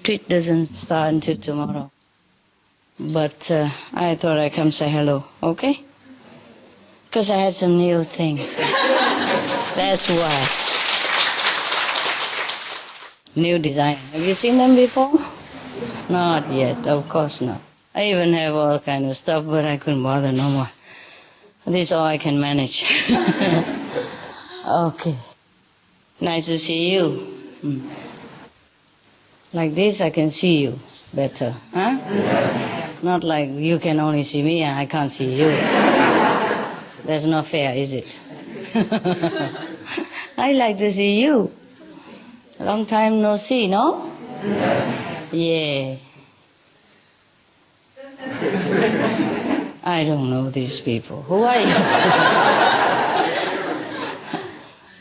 retreat doesn't start until tomorrow. But I thought I'd come say hello, okay? Because I have some new things. That's why. New design. Have you seen them before? Not yet, of course not. I even have all kind of stuff, but I couldn't bother no more. This is all I can manage. Okay. Nice to see you. Like this I can see you better, huh? Yes. Not like you can only see me and I can't see you. That's not fair, is it? I like to see you. Long time no see, no? Yes. Yeah. I don't know these people. Who are you?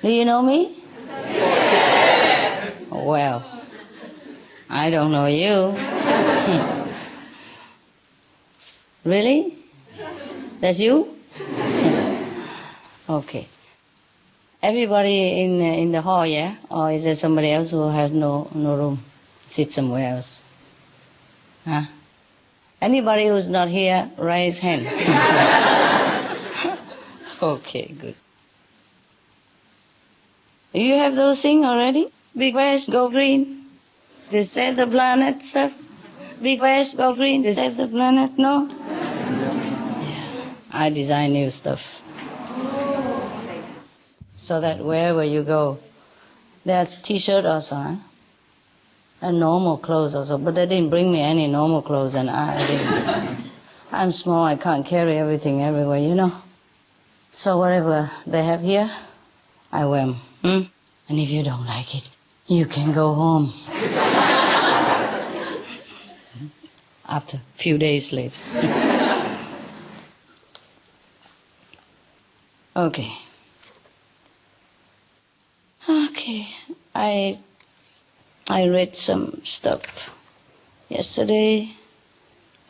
Do you know me? Yes. Well, I don't know you. Really? That's you? Okay. Everybody in the hall, yeah? Or is there somebody else who has no room? Sit somewhere else? Huh? Anybody who's not here, raise hand. Okay, good. You have those things already? Big West, go green. They save the planet stuff. Big West, go green. They save the planet, no? Yeah. I design new stuff. So that wherever you go, there's t-shirt also, huh? And normal clothes also. But they didn't bring me any normal clothes, and I didn't. I'm small, I can't carry everything everywhere, you know. So whatever they have here, I wear them. And if you don't like it, you can go home. After a few days later. Okay. Okay. I read some stuff yesterday.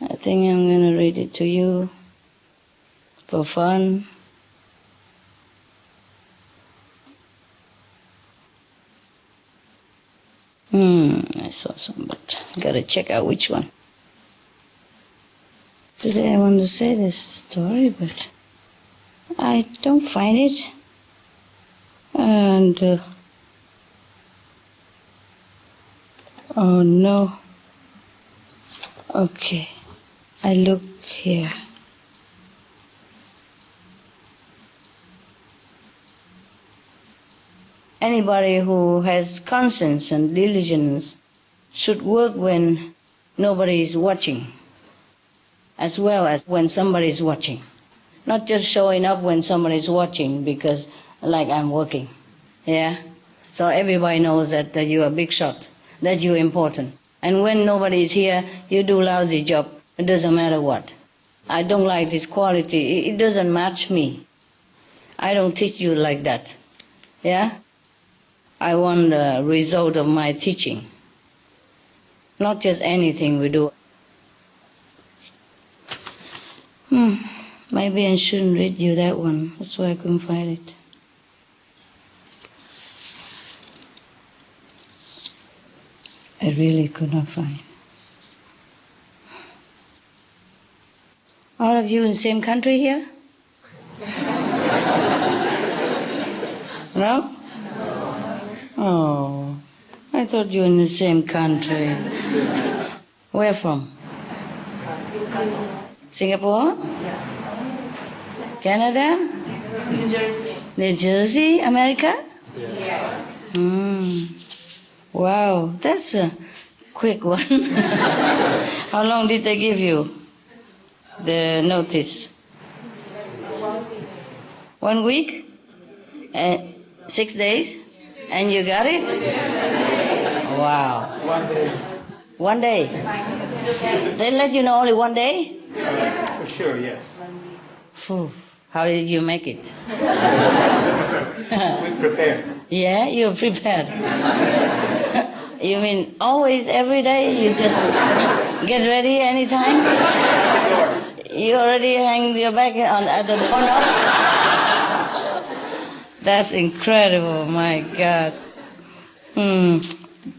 I think I'm going to read it to you for fun. I saw some, but I got to check out which one. Today I want to say this story, but I don't find it. And oh no. Okay, I look here. Anybody who has conscience and diligence should work when nobody is watching, as well as when somebody is watching. Not just showing up when somebody is watching because, like, I'm working. Yeah? So everybody knows that you're a big shot, that you're important. And when nobody is here, you do lousy job. It doesn't matter what. I don't like this quality. It doesn't match me. I don't teach you like that. Yeah? I want the result of my teaching. Not just anything we do. Maybe I shouldn't read you that one. That's why I couldn't find it. I really could not find. All of you in the same country here? No? Oh, I thought you were in the same country. Where from? Singapore? Canada? New Jersey. New Jersey, America? Yes. Wow, that's a quick one. How long did they give you the notice? 1 week? 6 days? And you got it? Wow. 1 day. 1 day? They let you know only 1 day? For sure, yes. Phew. How did you make it? We prepared. Yeah, you're prepared. You mean always, every day, you just get ready anytime? You already hang your bag at the doorknob? That's incredible, my God.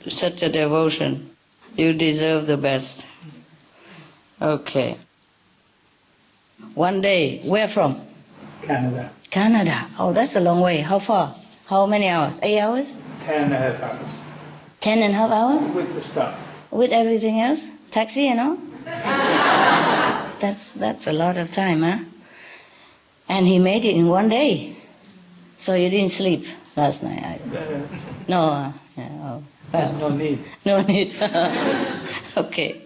Such a devotion. You deserve the best. Okay. One day, where from? Canada. Canada. Oh, that's a long way. How far? How many hours? 8 hours? 10.5 hours. 10.5 hours? With the stop. With everything else? Taxi and all? That's a lot of time, huh? And he made it in one day. So you didn't sleep last night? No. Yeah, oh, well. No need. No need. Okay.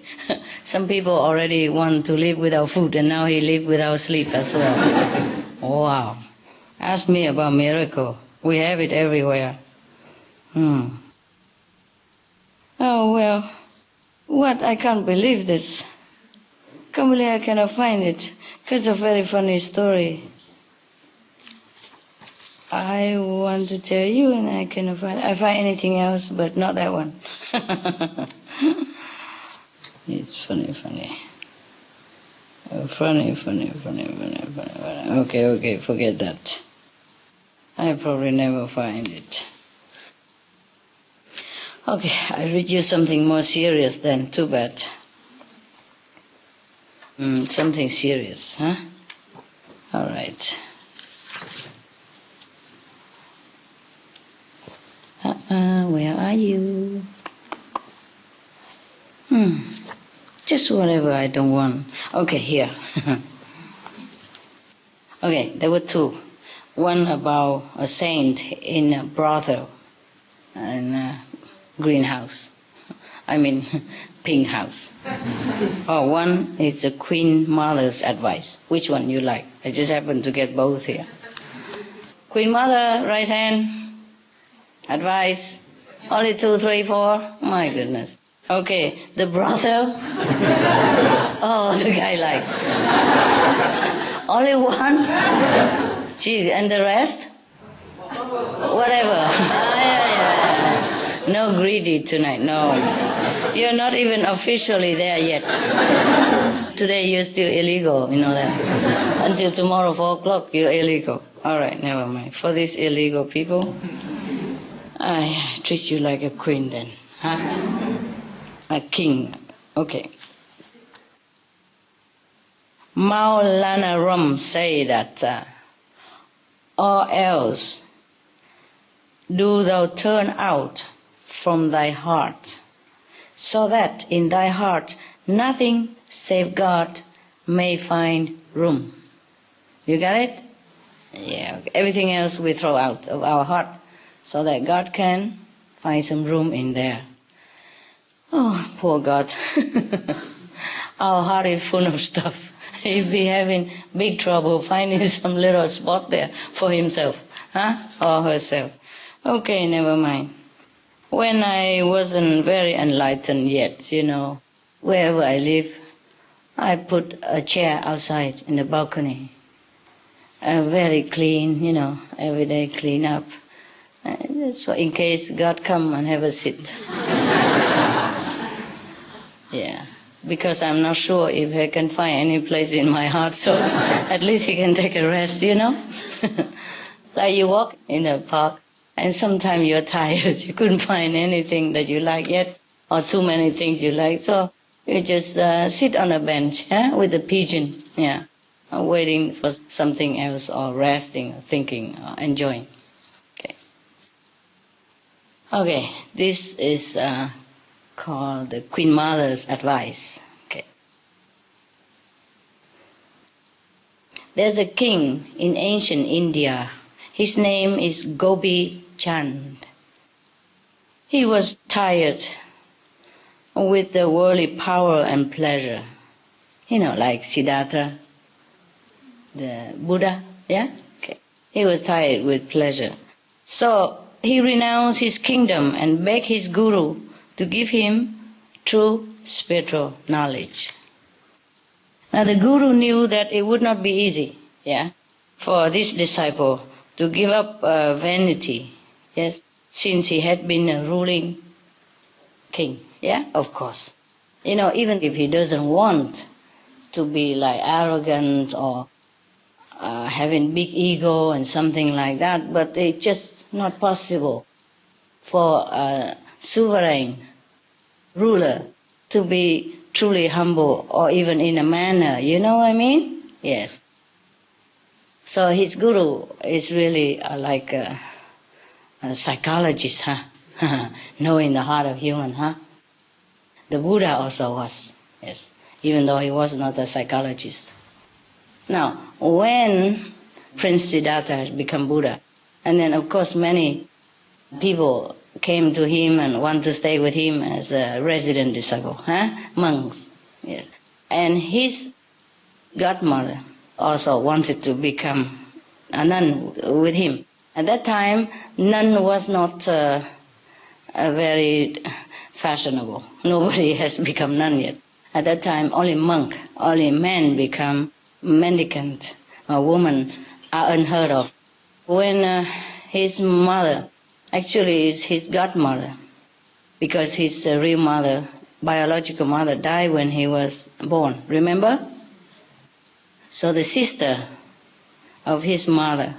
Some people already want to live without food, and now he live without sleep as well. Wow. Ask me about miracle. We have it everywhere. Oh, well. What? I can't believe this. Can't believe I cannot find it. It's a very funny story. I want to tell you, and I cannot find. I find anything else, but not that one. It's funny. Funny. Okay, forget that. I probably never find it. Okay, I read you something more serious then. Too bad. Something serious, huh? All right. Where are you? Just whatever I don't want. Okay, here. Okay, there were two. One about a saint in a brothel, in a greenhouse. I mean, pink house. One is the Queen Mother's advice. Which one you like? I just happen to get both here. Queen Mother, right hand. Advice. Only 2, 3, 4. My goodness. Okay, the brothel. Oh, the guy like. Only one? Gee, and the rest? Whatever. Yeah. No greedy tonight, no. You're not even officially there yet. Today you're still illegal, you know that. Until tomorrow, 4 o'clock, you're illegal. All right, never mind. For these illegal people, I treat you like a queen then, huh? A king. Okay. Maulana Rum say that or else do thou turn out from thy heart, so that in thy heart nothing save God may find room. You got it? Yeah. Okay. Everything else we throw out of our heart, so that God can find some room in there. Oh, poor God. Our heart is full of stuff. He'd be having big trouble finding some little spot there for himself, huh? Or herself. Okay, never mind. When I wasn't very enlightened yet, you know, wherever I live, I put a chair outside in the balcony. Very clean, you know, every day clean up. So in case God come and have a sit. Yeah, because I'm not sure if I can find any place in my heart, so at least he can take a rest, you know. Like you walk in the park, and sometimes you're tired, you couldn't find anything that you like yet, or too many things you like, so you just sit on a bench with a pigeon, waiting for something else, or resting, or thinking, or enjoying. Okay, this is called the Queen Mother's advice. Okay. There's a king in ancient India. His name is Gopi Chand. He was tired with the worldly power and pleasure. You know, like Siddhartha, the Buddha, yeah? Okay. He was tired with pleasure. So he renounced his kingdom and begged his guru to give him true spiritual knowledge. Now the guru knew that it would not be easy, for this disciple to give up vanity, since he had been a ruling king, of course. You know, even if he doesn't want to be like arrogant or having big ego and something like that, but it's just not possible for a sovereign ruler to be truly humble or even in a manner, you know what I mean? Yes. So his guru is really like a psychologist, huh? Knowing the heart of human, huh? The Buddha also was, yes, even though he was not a psychologist. Now, when Prince Siddhartha has become Buddha, and then of course many people came to him and want to stay with him as a resident disciple, huh? Monks, yes. And his godmother also wanted to become a nun with him. At that time, nun was not very fashionable. Nobody has become nun yet. At that time, only monk, only men become mendicant or women are unheard of. When his mother, actually it's his godmother, because his real mother, biological mother, died when he was born, remember? So the sister of his mother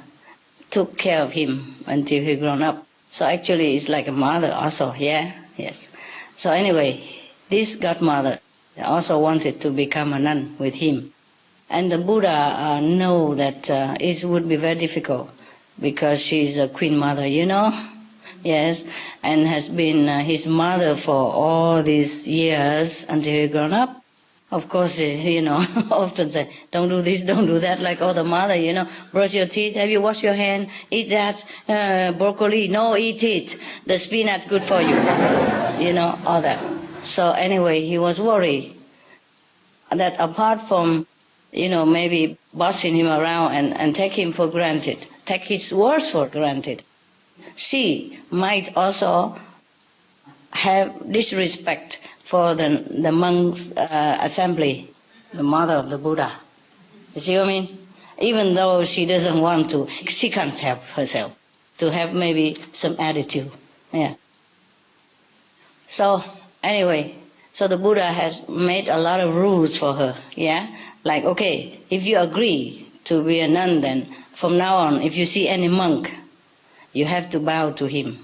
took care of him until he grown up. So actually it's like a mother also, yeah, yes. So anyway, this godmother also wanted to become a nun with him. And the Buddha know that it would be very difficult because she's a queen mother, you know? Yes, and has been his mother for all these years until he grown up. Of course, you know, often say, don't do this, don't do that, like all the mother, you know, brush your teeth, have you washed your hand, eat that, broccoli, no, eat it, the spinach good for you, you know, all that. So anyway, he was worried that apart from, you know, maybe bossing him around and take him for granted, take his words for granted, she might also have disrespect for the monks' assembly, the mother of the Buddha. You see what I mean? Even though she doesn't want to, she can't help herself to have maybe some attitude. Yeah. So anyway, so the Buddha has made a lot of rules for her. Yeah, like okay, if you agree to be a nun, then from now on, if you see any monk, you have to bow to him.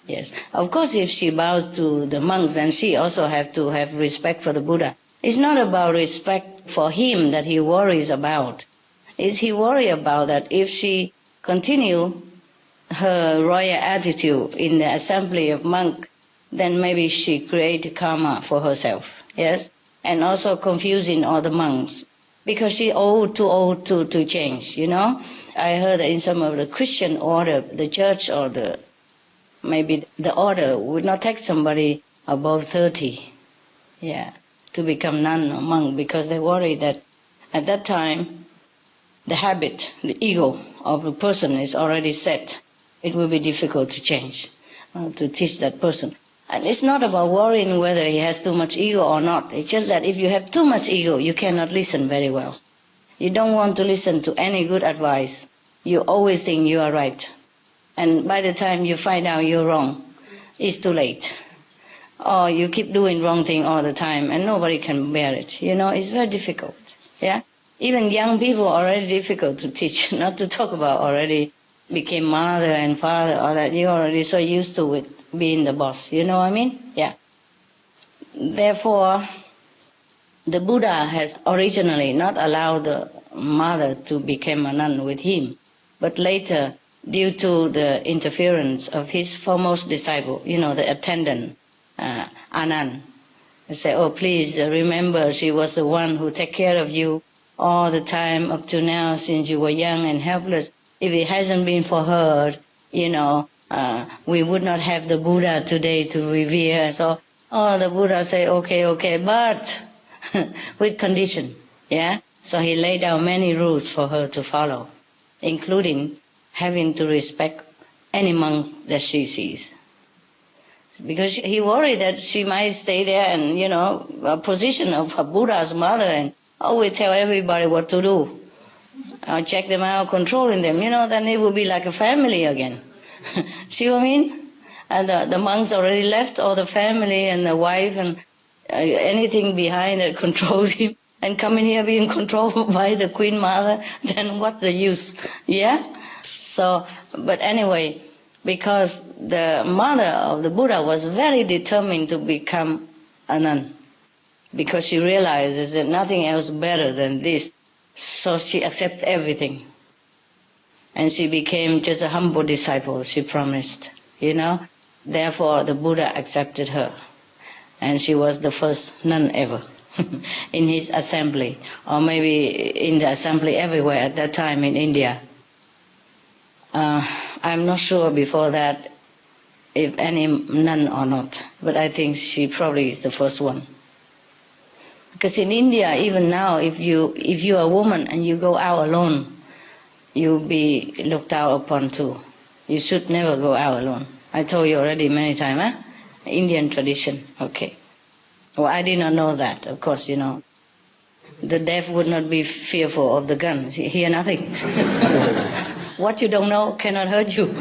Yes, of course if she bows to the monks, then she also have to have respect for the Buddha. It's not about respect for him that he worries about. It's he worry about that if she continue her royal attitude in the assembly of monks, then maybe she create karma for herself, yes? And also confusing all the monks. Because she too old to change, you know? I heard that in some of the Christian order, the church or maybe the order would not take somebody above 30, yeah, to become nun or monk, because they worry that at that time the habit, the ego of a person is already set. It will be difficult to change, to teach that person. And it's not about worrying whether he has too much ego or not. It's just that if you have too much ego, you cannot listen very well. You don't want to listen to any good advice. You always think you are right. And by the time you find out you're wrong, it's too late. Or you keep doing wrong thing all the time and nobody can bear it. You know, it's very difficult. Yeah? Even young people are already difficult to teach, not to talk about already became mother and father, or that you're already so used to it being the boss. You know what I mean? Yeah. Therefore, the Buddha has originally not allowed the mother to become a nun with him, but later, due to the interference of his foremost disciple, you know, the attendant, Anand, they say, oh, please remember she was the one who took care of you all the time up to now since you were young and helpless. If it hasn't been for her, you know, we would not have the Buddha today to revere. So, the Buddha say, okay, but with condition, yeah? So he laid down many rules for her to follow, including having to respect any monks that she sees. Because he worried that she might stay there and, you know, a position of a Buddha's mother and always tell everybody what to do. Check them out, controlling them, you know, then it would be like a family again. See what I mean? And the monks already left all the family and the wife and anything behind that controls him. And coming here being controlled by the Queen Mother, then what's the use? Yeah? So, but anyway, because the mother of the Buddha was very determined to become a nun, because she realizes that nothing else better than this. So she accepted everything. And she became just a humble disciple, she promised, Therefore, the Buddha accepted her. And she was the first nun ever in his assembly, or maybe in the assembly everywhere at that time in India. I'm not sure before that if any nun or not, but I think she probably is the first one. Because in India, even now, if you're a woman and you go out alone, you'll be looked out upon too. You should never go out alone. I told you already many times, huh? Indian tradition, okay. Well, I did not know that, of course, The deaf would not be fearful of the gun. Hear nothing. What you don't know cannot hurt you.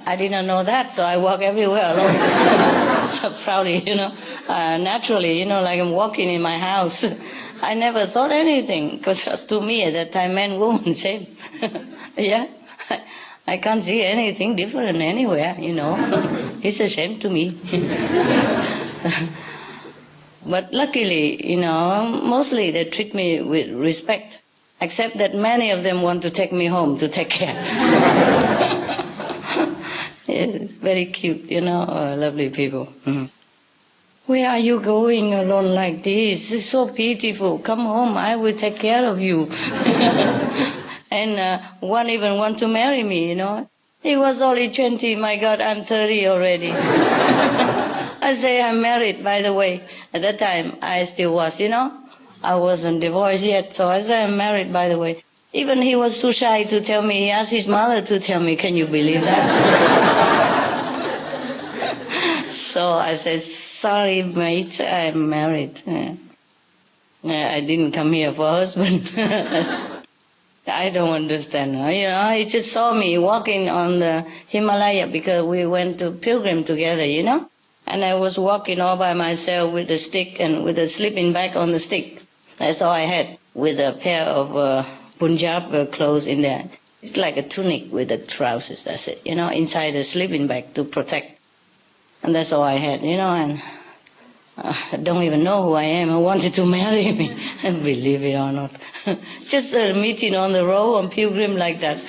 I did not know that, so I walk everywhere alone. Proudly, naturally, like I'm walking in my house. I never thought anything, because to me at that time, man, woman, same. Yeah, I can't see anything different anywhere, It's a shame to me. But luckily, mostly they treat me with respect, except that many of them want to take me home to take care. Yes, it's very cute, lovely people. Mm. Where are you going alone like this? It's so beautiful. Come home, I will take care of you. And one even want to marry me, He was only 20, my God, I'm 30 already. I say I'm married, by the way. At that time, I still was, I wasn't divorced yet, so I say I'm married, by the way. Even he was too shy to tell me. He asked his mother to tell me. Can you believe that? So I said, sorry, mate, I'm married. I didn't come here for a husband. I don't understand. He just saw me walking on the Himalaya because we went to pilgrim together, And I was walking all by myself with a stick and with a sleeping bag on the stick. That's all I had, with a pair of Punjab clothes in there. It's like a tunic with the trousers, that's it, inside the sleeping bag to protect. And that's all I had, and I don't even know who I am. I wanted to marry me, believe it or not. Just a meeting on the road on pilgrim like that.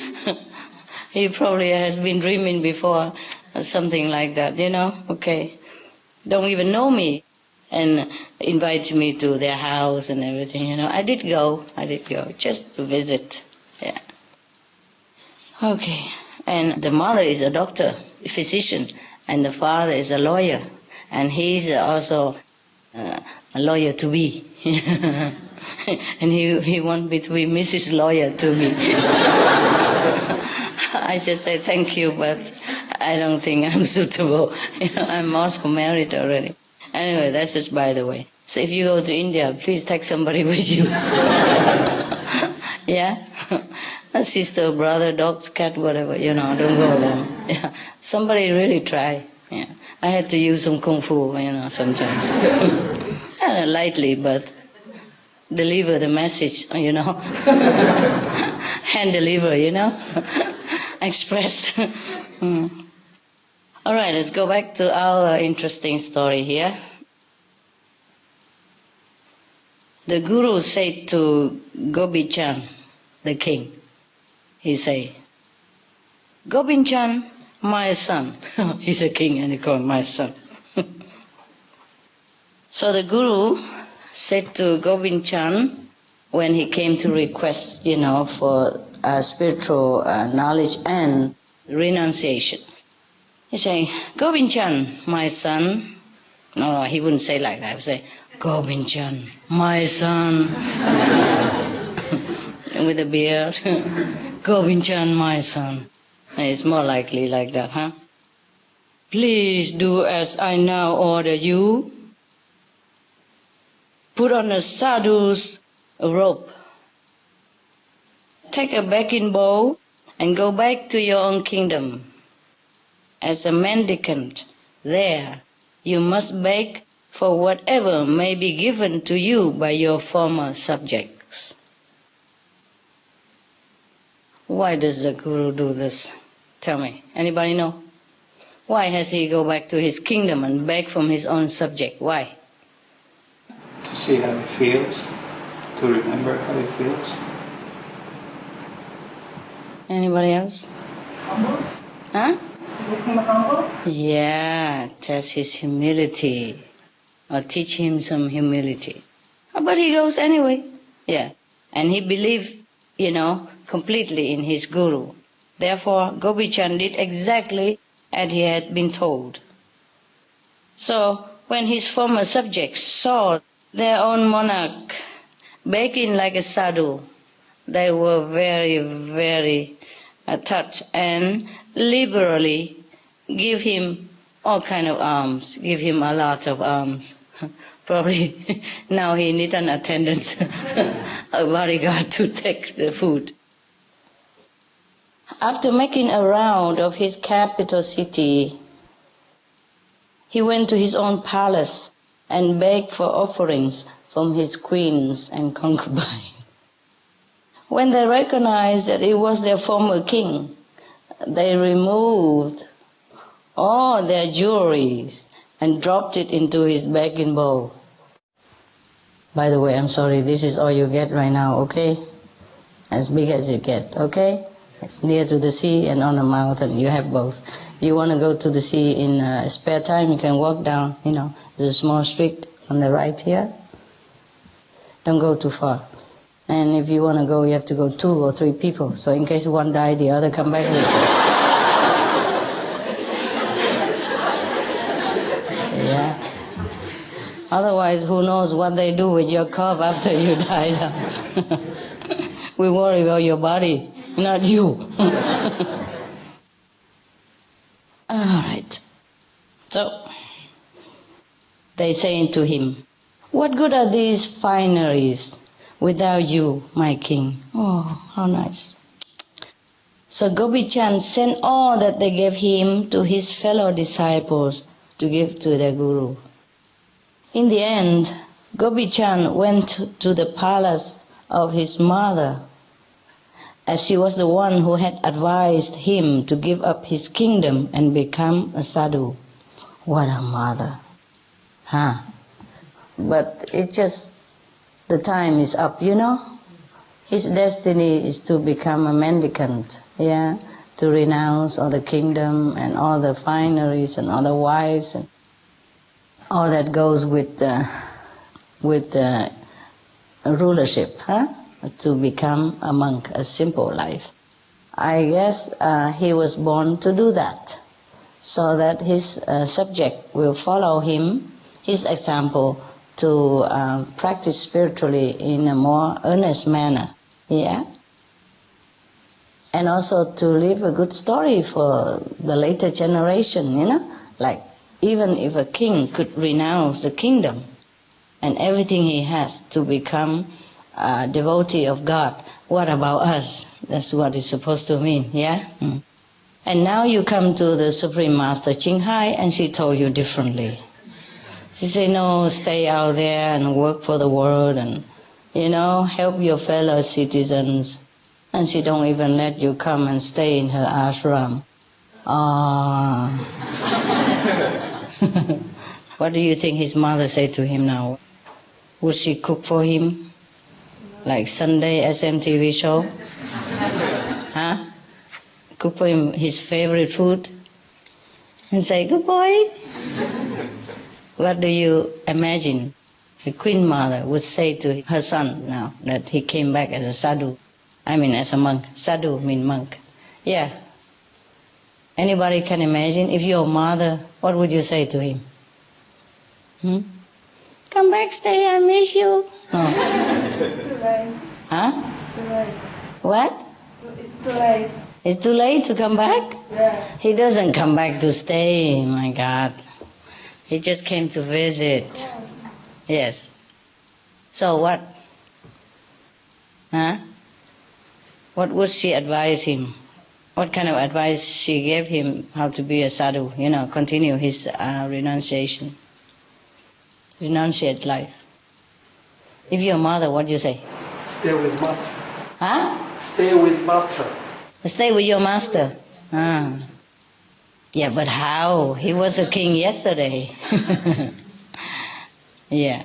He probably has been dreaming before, or something like that, okay. Don't even know me, and invite me to their house and everything, I did go, just to visit, yeah. Okay, and the mother is a doctor, a physician, and the father is a lawyer, and he's also a lawyer to be. And he wants me to be Mrs. Lawyer to be. I just say thank you, but I don't think I'm suitable. I'm also married already. Anyway, that's just by the way. So if you go to India, please take somebody with you. Yeah? A sister, brother, dog, cat, whatever, don't go alone. Yeah. Somebody really try. Yeah. I had to use some kung fu, sometimes. Lightly, but deliver the message, Hand deliver, Express. All right, let's go back to our interesting story here. The Guru said to Gobind, the king, he said, Gobind, my son. He's a king and he called my son. So the Guru said to Gobind when he came to request, for spiritual knowledge and renunciation. He said, Gobind, my son. No, he wouldn't say like that. He would say, Gobind, my son. With a beard. Gobind, my son. It's more likely like that, huh? Please do as I now order you. Put on a sadhu's robe. Take a begging bowl and go back to your own kingdom. As a mendicant, there you must beg for whatever may be given to you by your former subjects. Why does the Guru do this? Tell me. Anybody know? Why has he go back to his kingdom and beg from his own subject? Why? To see how he feels, to remember how he feels. Anybody else? Humble? Huh? Make him humble? Yeah, test his humility. Or teach him some humility. But he goes anyway. Yeah. And he believed, completely in his guru. Therefore, Gopi-chan did exactly as he had been told. So, when his former subjects saw their own monarch begging like a sadhu, they were very, very touched and liberally give him all kind of alms, give him a lot of alms. Probably now he needs an attendant, a bodyguard to take the food. After making a round of his capital city, he went to his own palace and begged for offerings from his queens and concubines. When they recognized that it was their former king, they removed all their jewelry and dropped it into his begging bowl. By the way, I'm sorry, this is all you get right now, okay? As big as you get, okay? It's near to the sea and on a mountain, you have both. You want to go to the sea in spare time, you can walk down, there's a small street on the right here. Don't go too far. And if you want to go, you have to go 2 or 3 people. So in case one dies, the other come back with you. Yeah. Otherwise, who knows what they do with your corpse after you die down. We worry about your body, not you. All right. So, they say to him, "What good are these fineries without you, my king?" Oh, how nice. So Gopi-chan sent all that they gave him to his fellow disciples to give to their guru. In the end, Gopi-chan went to the palace of his mother, as she was the one who had advised him to give up his kingdom and become a sadhu. What a mother. Huh? But it's just, the time is up, His destiny is to become a mendicant, to renounce all the kingdom and all the fineries and all the wives and all that goes with rulership, to become a monk, a simple life. I guess he was born to do that, so that his subject will follow him, his example, to practice spiritually in a more earnest manner, and also to leave a good story for the later generation, like even if a king could renounce the kingdom and everything he has to become a devotee of God, what about us? That's what it's supposed to mean, And now you come to the Supreme Master Ching Hai and she told you differently. She said, no, stay out there and work for the world and, help your fellow citizens. And she don't even let you come and stay in her ashram. What do you think his mother said to him now? Would she cook for him? Like Sunday SMTV show? Cook for him his favorite food? And say, good boy. What do you imagine the Queen Mother would say to her son now that he came back as a sadhu? As a monk. Sadhu means monk. Yeah. Anybody can imagine? If you're a mother, what would you say to him? Come back, stay, I miss you. No. Too late. Huh? Too late. What? It's too late. It's too late to come back? Yeah. He doesn't come back to stay, my God. He just came to visit. Yes. So what? What would she advise him? What kind of advice she gave him how to be a sadhu, continue his renunciation. Renunciate life. If you're a mother, what do you say? Stay with master. Huh? Stay with master. Stay with your master. Ah. Yeah, but how? He was a king yesterday. Yeah.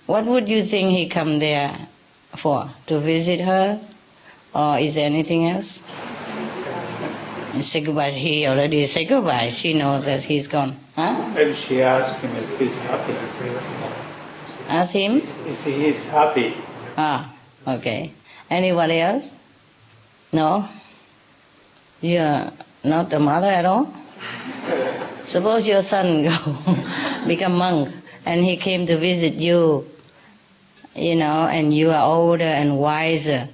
What would you think he come there for? To visit her? Or is there anything else? Say goodbye. He already said goodbye. She knows that he's gone. Huh? Maybe she asked him if he's happy. Ask him? If he is happy. Ah, okay. Anybody else? No? You're not the mother at all? Suppose your son go become monk and he came to visit you, and you are older and wiser,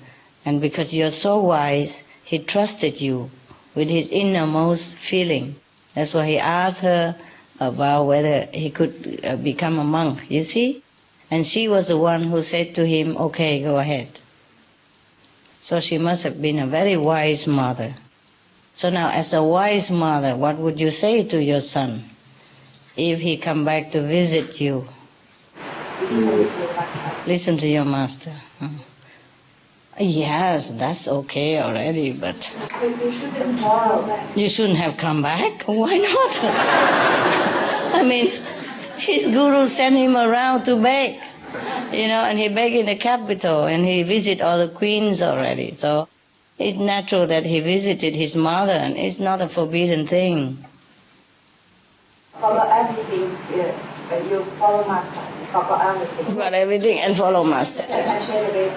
and because you're so wise, he trusted you with his innermost feeling. That's why he asked her about whether he could become a monk, you see? And she was the one who said to him, okay, go ahead. So she must have been a very wise mother. So now, as a wise mother, what would you say to your son if he come back to visit you? Listen to your master. Yes, that's okay already, but you shouldn't have come back. Why not? I mean, his guru sent him around to beg, and he begged in the capital, and he visited all the queens already. So it's natural that he visited his mother, and it's not a forbidden thing. Follow everything. You follow master. Follow everything. Follow everything and follow master.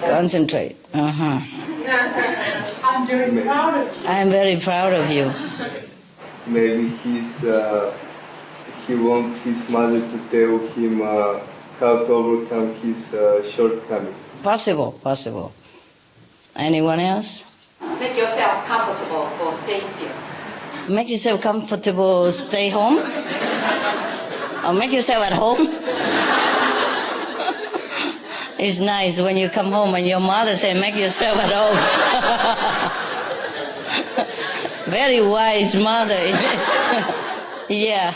Concentrate. Uh-huh. I'm very proud of you. I am very proud of you. Maybe he wants his mother to tell him how to overcome his shortcomings. Possible. Anyone else? Make yourself comfortable for staying here. Make yourself comfortable, stay home? Or make yourself at home? It's nice when you come home and your mother says, make yourself at home. Very wise mother. Yeah.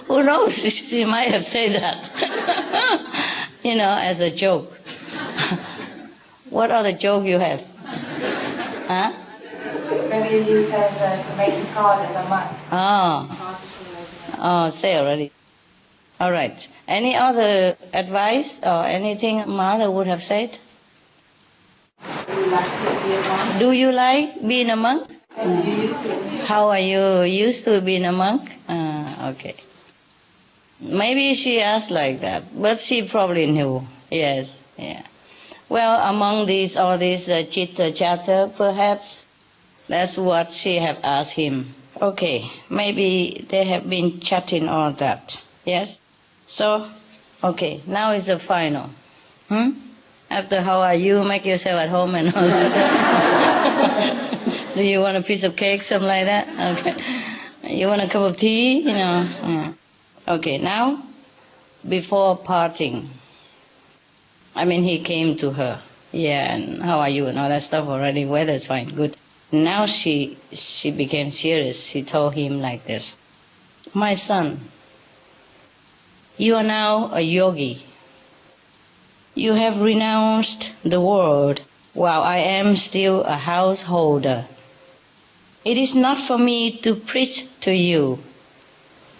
Who knows? She might have said that. As a joke. What other joke you have? Huh? Maybe you said to make God as a monk. Oh, say already. All right. Any other advice or anything mother would have said? Do you like being a monk? How are you used to being a monk? Okay. Maybe she asked like that, but she probably knew. Yes, yeah. Well, among all these chitta chatter, perhaps that's what she have asked him. Okay, maybe they have been chatting all that. Yes? So, okay, now is the final. After how are you, make yourself at home and all that. Do you want a piece of cake, something like that? Okay. You want a cup of tea? Yeah. Okay, now, before parting, he came to her. Yeah, and how are you and all that stuff already. Weather's fine, good. Now she became serious. She told him like this. My son, you are now a yogi. You have renounced the world while I am still a householder. It is not for me to preach to you.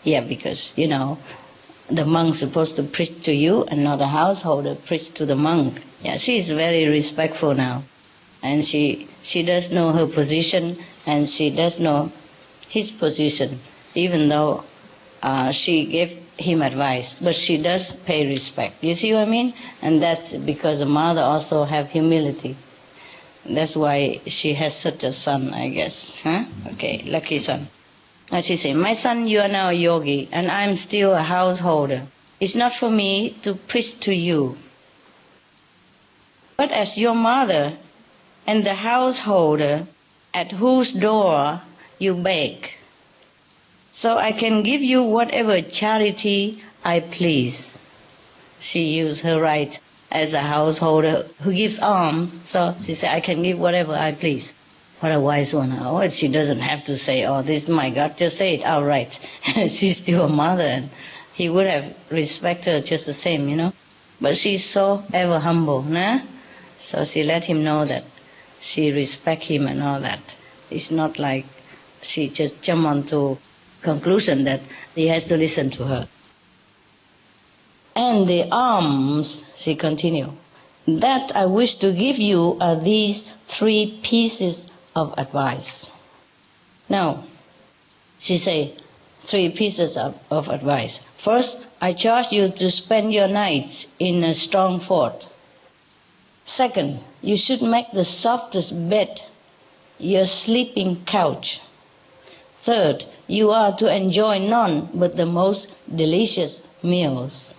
Yeah, because, the monk's supposed to preach to you and not the householder preach to the monk. Yeah, she's very respectful now. And she does know her position and she does know his position, even though she gave him advice, but she does pay respect. You see what I mean? And that's because the mother also have humility. That's why she has such a son, I guess. Huh? Okay, lucky son. And she said, my son, you are now a yogi, and I'm still a householder. It's not for me to preach to you. But as your mother and the householder at whose door you beg, so I can give you whatever charity I please. She used her right as a householder who gives alms, so she said, I can give whatever I please. What a wise one. Oh, she doesn't have to say, oh, this is my God, just say it outright. She's still a mother, and he would have respected her just the same, But she's so ever humble, nah? So she let him know that she respects him and all that. It's not like she just jumped onto conclusion that he has to listen to her. And the alms, she continued, that I wish to give you are these 3 pieces of advice. Now, she say 3 pieces of advice. First, I charge you to spend your nights in a strong fort. Second, you should make the softest bed your sleeping couch. Third, you are to enjoy none but the most delicious meals.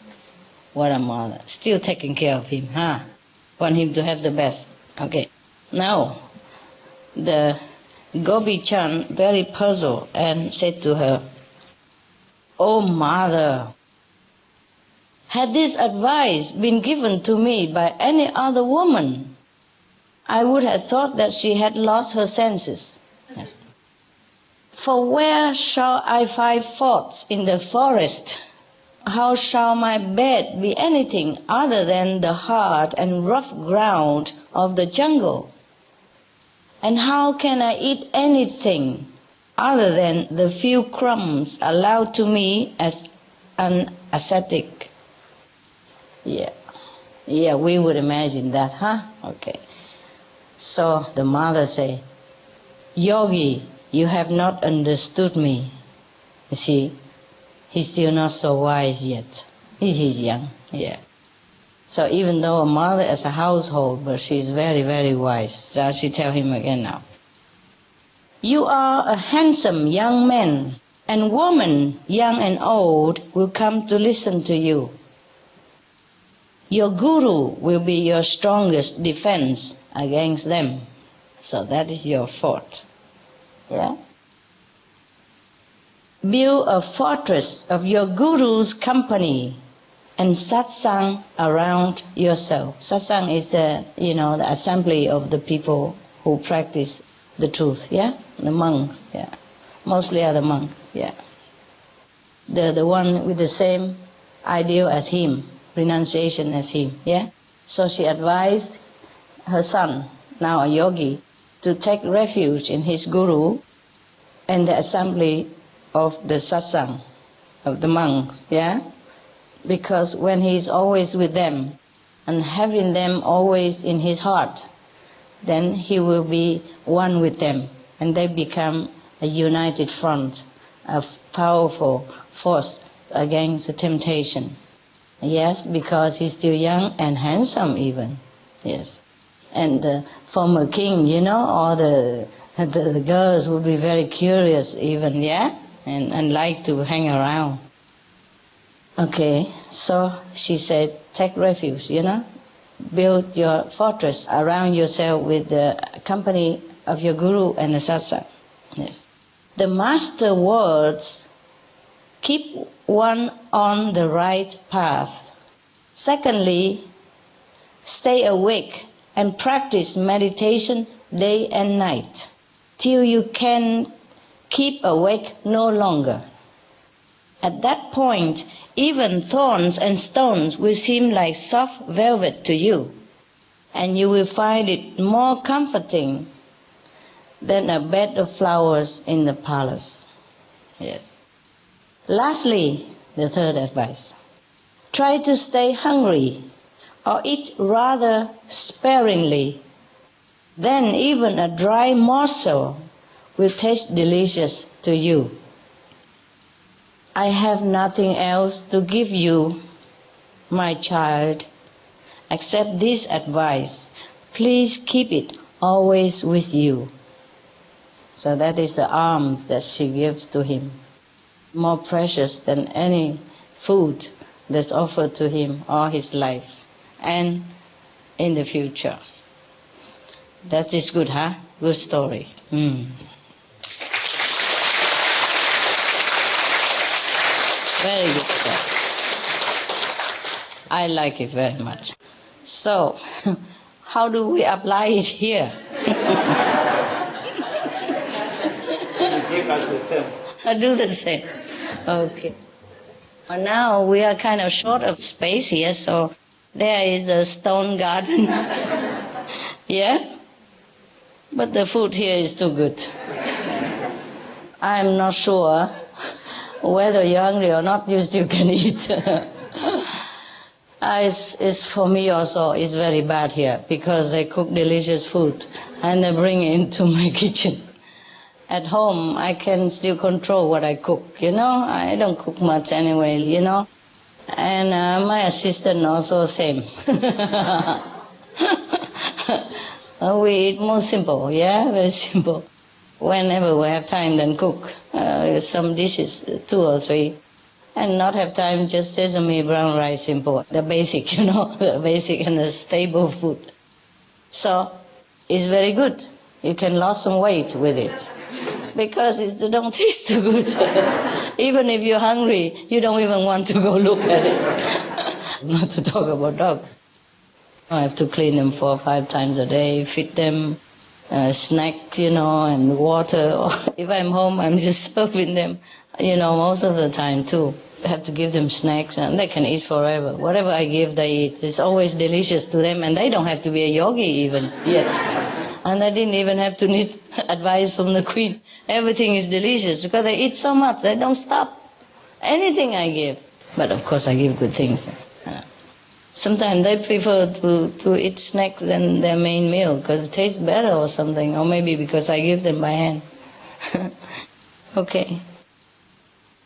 What a mother. Still taking care of him, huh? Want him to have the best. Okay. Now, the Gopi-chan very puzzled and said to her, "Oh, mother, had this advice been given to me by any other woman, I would have thought that she had lost her senses. Yes. For where shall I find forts in the forest? How shall my bed be anything other than the hard and rough ground of the jungle? And how can I eat anything other than the few crumbs allowed to me as an ascetic?" Yeah, we would imagine that, huh? Okay. So the mother say, "Yogi, you have not understood me." You see, he's still not so wise yet. He's young, yeah. So even though a mother is a household, but she's very, very wise. So she tell him again now. "You are a handsome young man, and women, young and old, will come to listen to you. Your guru will be your strongest defense against them. So that is your fort. Yeah? Build a fortress of your guru's company and satsang around yourself." Satsang is the assembly of the people who practice the truth, yeah? The monks, yeah. Mostly are the monks, yeah. The one with the same ideal as him, renunciation as him, yeah? So she advised her son, now a yogi, to take refuge in his guru and the assembly of the satsang, of the monks, yeah? Because when he is always with them and having them always in his heart, then he will be one with them and they become a united front, a powerful force against the temptation. Yes, because he's still young and handsome even, yes. And the former king, all the girls would be very curious even, yeah? And like to hang around. Okay, so she said, take refuge, build your fortress around yourself with the company of your guru and the satsang. Yes. The master words, keep one on the right path. Secondly, stay awake and practice meditation day and night till you can keep awake no longer. At that point, even thorns and stones will seem like soft velvet to you, and you will find it more comforting than a bed of flowers in the palace. Yes. Lastly, the third advice. Try to stay hungry or eat rather sparingly. Then even a dry morsel will taste delicious to you. I have nothing else to give you, my child, except this advice. Please keep it always with you. So that is the alms that she gives to him, more precious than any food that's offered to him all his life and in the future. That is good, huh? Good story. Very good story. I like it very much. So, how do we apply it here? I do the same. Okay. Well, now we are kind of short of space here, so there is a stone garden. Yeah? But the food here is too good. I'm not sure whether you're hungry or not, you still can eat. It's for me also, it's very bad here because they cook delicious food and they bring it into my kitchen. At home, I can still control what I cook, I don't cook much anyway, And my assistant also same. We eat more simple, very simple. Whenever we have time, then cook some dishes, 2 or 3. And not have time, just sesame, brown rice, simple. The basic, the basic and the stable food. So, it's very good. You can lose some weight with it. Because it don't taste too good. Even if you're hungry, you don't even want to go look at it. Not to talk about dogs. I have to clean them 4 or 5 times a day, feed them snacks, and water. If I'm home, I'm just serving them, most of the time too. I have to give them snacks and they can eat forever. Whatever I give, they eat. It's always delicious to them and they don't have to be a yogi even yet. And I didn't even have to need advice from the Queen. Everything is delicious because they eat so much, they don't stop. Anything I give. But of course I give good things. Sometimes they prefer to eat snacks than their main meal because it tastes better or something. Or maybe because I give them by hand. Okay.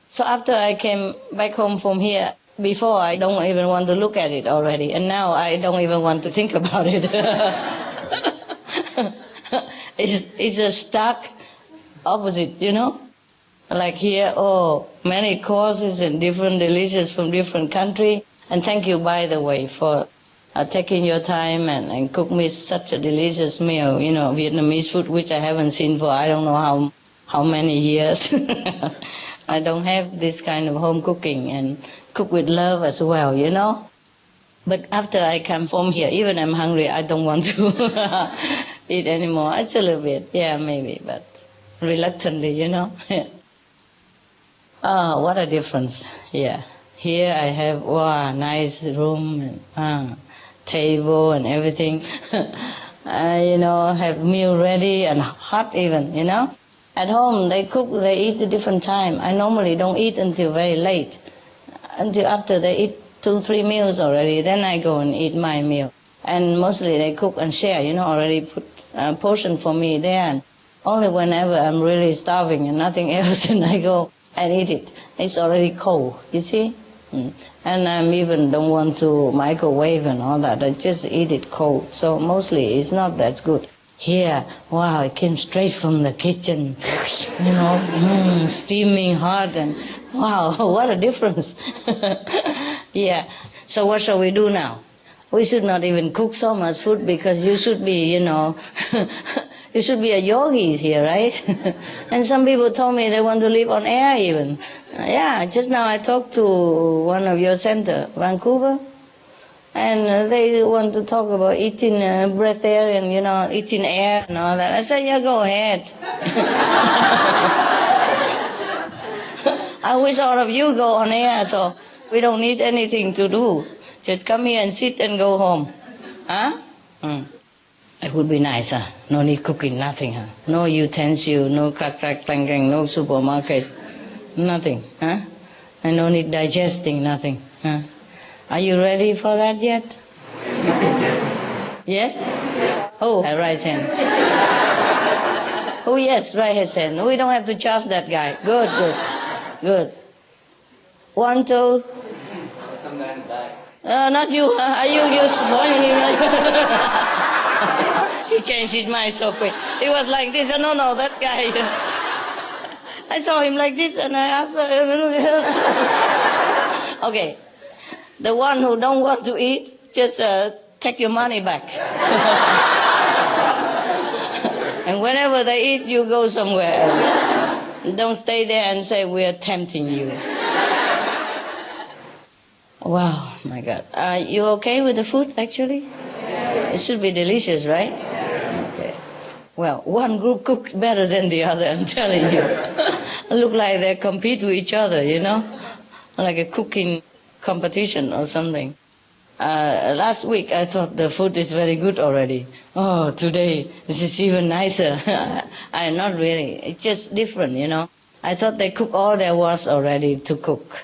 So after I came back home from here, before I don't even want to look at it already. And now I don't even want to think about it. It's a stark opposite, Like here, many courses and different delicious from different country. And thank you, by the way, for taking your time and cook me such a delicious meal, Vietnamese food, which I haven't seen for I don't know how many years. I don't have this kind of home cooking and cook with love as well, But after I come from here, even I'm hungry, I don't want to eat anymore. It's a little bit, maybe, but reluctantly, Oh, what a difference, Here I have, nice room and table and everything. Have meal ready and hot even, At home, they cook, they eat at different time. I normally don't eat until very late. Until after they eat 2-3 meals already, then I go and eat my meal. And mostly they cook and share, already put a portion for me there. And only whenever I'm really starving and nothing else, then I go and eat it. It's already cold, you see? And I even don't want to microwave and all that. I just eat it cold. So mostly it's not that good. Here, wow, it came straight from the kitchen, steaming hot, and wow, what a difference. So what shall we do now? We should not even cook so much food because you should be, you should be a yogi here, right? And some people told me they want to live on air even. Just now I talked to one of your center, Vancouver. And they want to talk about eating breath air and, eating air and all that. I said, go ahead. I wish all of you go on air, so we don't need anything to do. Just come here and sit and go home. Huh? It would be nice, huh? No need cooking, nothing, huh? No utensil, no crack, clang, clang, no supermarket, nothing, huh? And no need digesting, nothing, huh? Are you ready for that yet? Yes? Oh, right hand. Oh, yes, right hand. We don't have to charge that guy. Good. 1, 2. Some guy in the back. Not you. Are you spoiling him? He changed his mind so quick. He was like this. No, that guy. I saw him like this and I asked her. Okay. The one who don't want to eat, just take your money back. And whenever they eat, you go somewhere else. Don't stay there and say, we are tempting you. Wow, my God. Are you okay with the food, actually? It should be delicious, right? Okay. Well, one group cooks better than the other, I'm telling you. Look like they compete with each other, Like a cooking competition or something. Last week I thought the food is very good already. Oh, today this is even nicer. Not really. It's just different, you know. I thought they cooked all there was already to cook.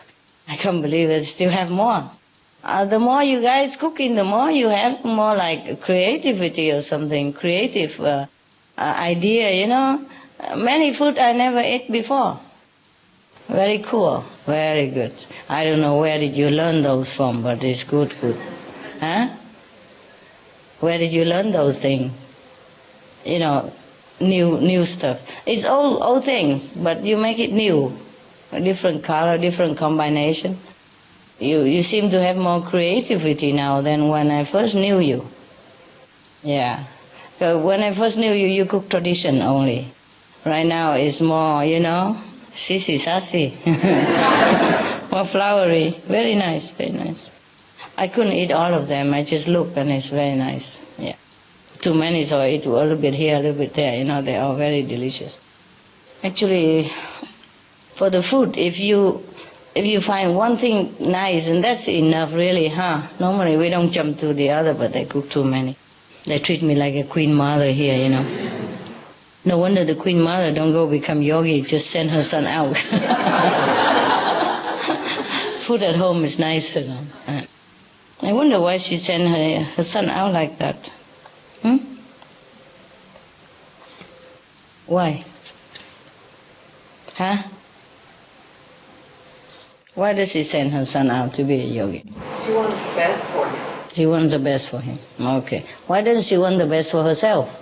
I can't believe they still have more. The more you guys cooking, the more you have more like creativity or something, creative idea, you know. Many food I never ate before. Very cool, very good. I don't know where did you learn those from, but it's good. Huh? Where did you learn those things? You know, new stuff. It's old things, but you make it new. A different color, different combination. You seem to have more creativity now than when I first knew you. Yeah. So when I first knew you, you cook tradition only. Right now it's more, you know, sissy sassy. More flowery. Very nice, very nice. I couldn't eat all of them. I just looked and it's very nice. Yeah. Too many, so I eat a little bit here, a little bit there. You know, they are very delicious. Actually, for the food, if you find one thing nice, and that's enough really, huh? Normally we don't jump to the other, but they cook too many. They treat me like a queen mother here, you know. No wonder the queen mother don't go become yogi, just send her son out. Food at home is nicer. You know? I wonder why she sent her son out like that. Why? Huh? Why does she send her son out to be a yogi? She wants the best for him. She wants the best for him. Okay. Why doesn't she want the best for herself?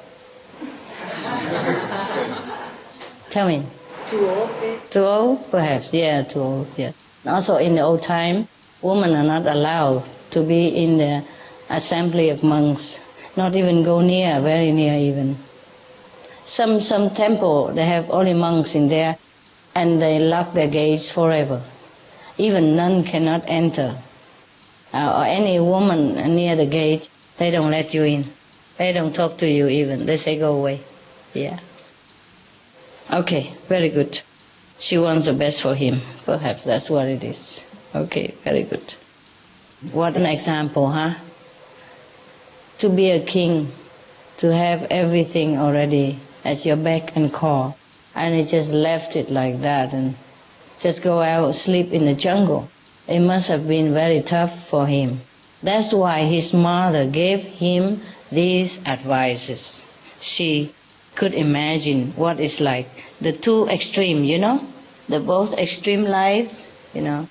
Tell me. Too old? Too old? Perhaps. Yeah, too old. Yeah. Also, in the old time, women are not allowed to be in the assembly of monks. Not even go near, very near even. Some temple, they have only monks in there, and they lock their gates forever. Even nun cannot enter. Or any woman near the gate, they don't let you in. They don't talk to you even. They say, go away. Yeah. Okay, very good. She wants the best for him. Perhaps that's what it is. Okay, very good. What an example, huh? To be a king, to have everything already at your beck and call, and he just left it like that and just go out, sleep in the jungle. It must have been very tough for him. That's why his mother gave him these advices. She could imagine what it's like. The two extreme, you know, the both extreme lives, you know.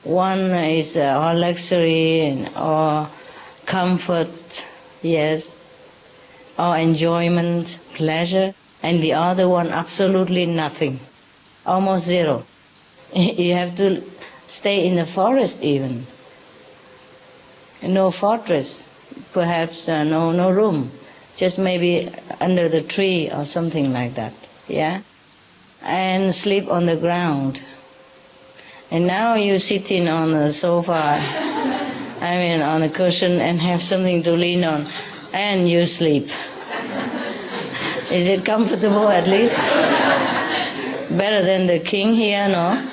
One is all luxury and all comfort, yes, all enjoyment, pleasure, and the other one absolutely nothing, almost zero. You have to stay in the forest even. No fortress, perhaps no room, just maybe under the tree or something like that, yeah? And sleep on the ground. And now you're sitting on the sofa, on a cushion and have something to lean on, and you sleep. Is it comfortable at least? Better than the king here, no?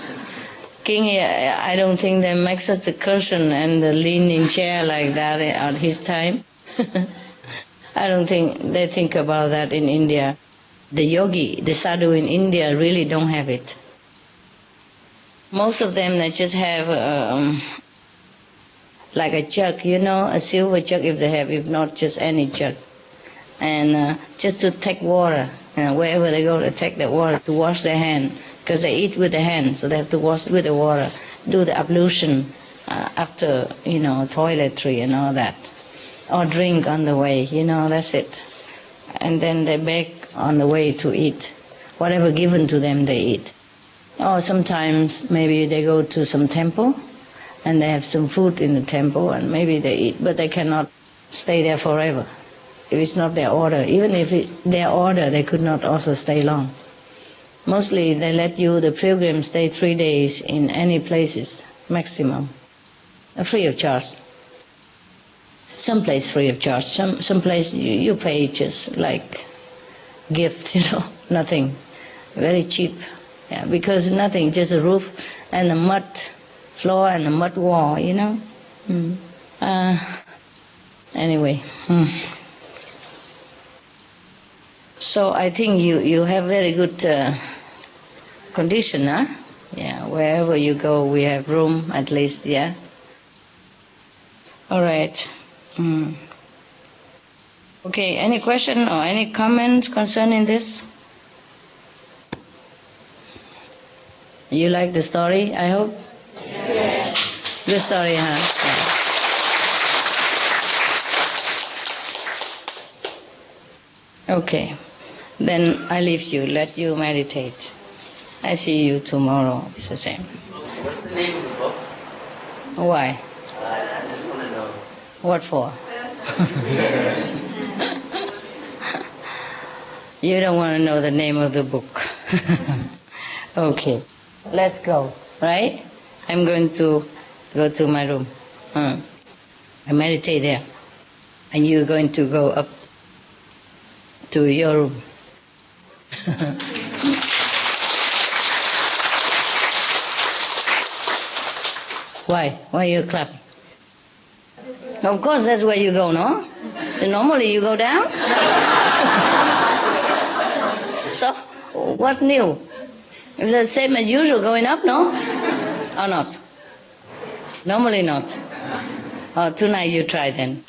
King here, I don't think they make such a cushion and the leaning chair like that at his time. I don't think they think about that in India. The yogi, the sadhu in India really don't have it. Most of them, they just have like a jug, you know, a silver jug if they have, if not just any jug. And just to take water, wherever they go, they take the water to wash their hand, because they eat with the hand, so they have to wash with the water, do the ablution after, toiletry and all that. Or drink on the way, that's it. And then they beg on the way to eat. Whatever given to them, they eat. Or sometimes maybe they go to some temple and they have some food in the temple and maybe they eat, but they cannot stay there forever. If it's not their order, even if it's their order, they could not also stay long. Mostly they let you, the pilgrims, stay 3 days in any places, maximum, free of charge. Some place free of charge, some place you pay just like gift, nothing, very cheap. Yeah, because nothing, just a roof and a mud floor and a mud wall, Anyway. So I think you have very good condition, huh? Yeah, wherever you go, we have room at least, yeah? All right. Okay, any question or any comment concerning this? You like the story, I hope? Yes. Good story, huh? Yeah. Okay. Then I leave you, let you meditate. I see you tomorrow, it's the same. What's the name of the book? Why? I just want to know. What for? You don't want to know the name of the book. Okay, let's go, right? I'm going to go to my room. I meditate there. And you're going to go up to your room. Why? Why are you clapping? Of course, that's where you go, no? Normally you go down. So, what's new? Is it the same as usual going up, no? Or not? Normally not. Oh, tonight you try then.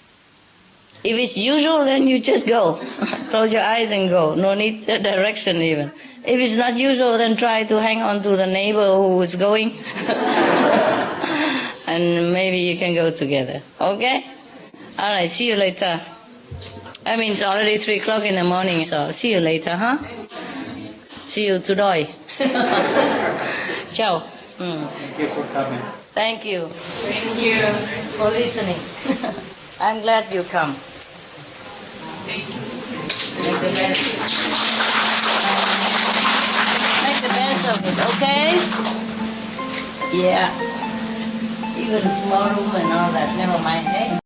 If it's usual, then you just go. Close your eyes and go. No need the direction even. If it's not usual, then try to hang on to the neighbor who is going. And maybe you can go together. Okay? All right, see you later. I mean, it's already 3 o'clock in the morning, so see you later, huh? See you today. Ciao. Thank you for coming. Thank you Thank you. for listening. I'm glad you come. Make the best. Make the best of it, okay? Yeah. Even small room and all that, never mind, eh?